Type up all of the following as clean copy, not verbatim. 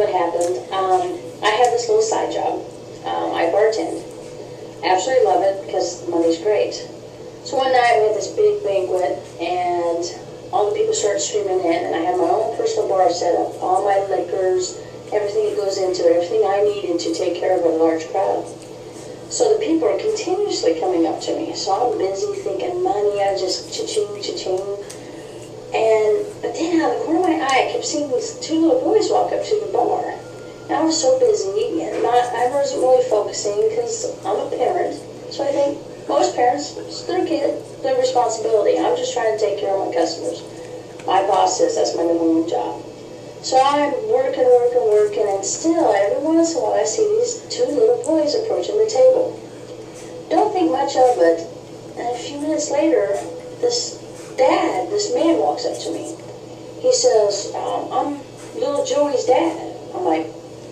what happened. I have this little side job. I bartend. Absolutely love it because the money's great. So one night we had this big banquet, and all the people started streaming in, and I had my own personal bar set up, all my liquors, everything that goes into it, everything I needed to take care of a large crowd. So the people are continuously coming up to me. So I'm busy thinking money, I just cha-ching, cha-ching. But then out of the corner of my eye, I kept seeing these two little boys walk up to the bar. And I was so busy, and I wasn't really focusing because I'm a parent. So I think most parents, it's their kid, their responsibility. I'm just trying to take care of my customers. My boss says that's my number one job. So I'm working, and still, every once in a while, I see these two little boys approaching the table. Don't think much of it, and a few minutes later, this man walks up to me. He says, I'm little Joey's dad. I'm like,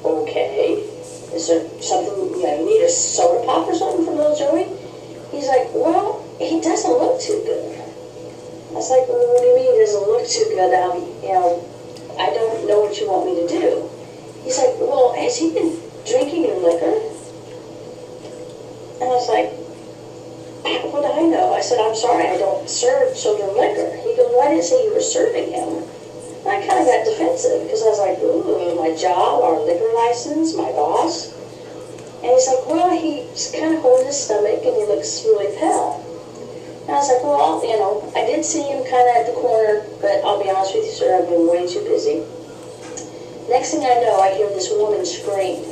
okay. Is there something, you need a soda pop or something for little Joey? He's like, well, he doesn't look too good. I was like, well, what do you mean he doesn't look too good? I don't know what you want me to do. He's like, well, has he been drinking your liquor? And I was like, what do I know? I said, I'm sorry, I don't serve children liquor. He goes, well, I didn't say you were serving him. And I kind of got defensive because I was like, ooh, my job, our liquor license, my boss. And he's like, well, he's kind of holding his stomach and he looks really pale. And I was like, well, I did see him kind of at the corner, but I'll be honest with you, sir, I've been way too busy. Next thing I know, I hear this woman scream.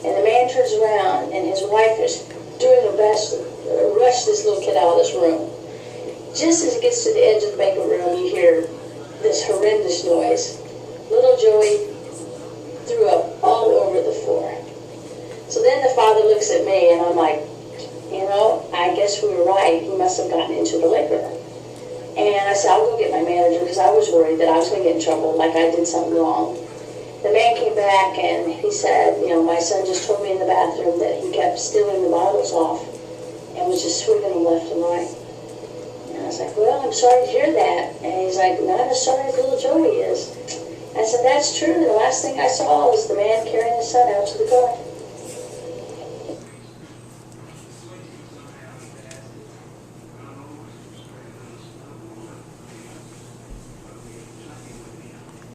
And the man turns around, and his wife is doing her best to rush this little kid out of this room. Just as it gets to the edge of the banquet room, you hear this horrendous noise. Little Joey threw up all over the floor. So then the father looks at me, and I'm like, I guess we were right. He must have gotten into the liquor. And I said, I'll go get my manager because I was worried that I was going to get in trouble, like I did something wrong. The man came back and he said, my son just told me in the bathroom that he kept stealing the bottles off and was just swigging them left and right. And I was like, well, I'm sorry to hear that. And he's like, not as sorry as little Joey is. I said, that's true. The last thing I saw was the man carrying his son out to the car.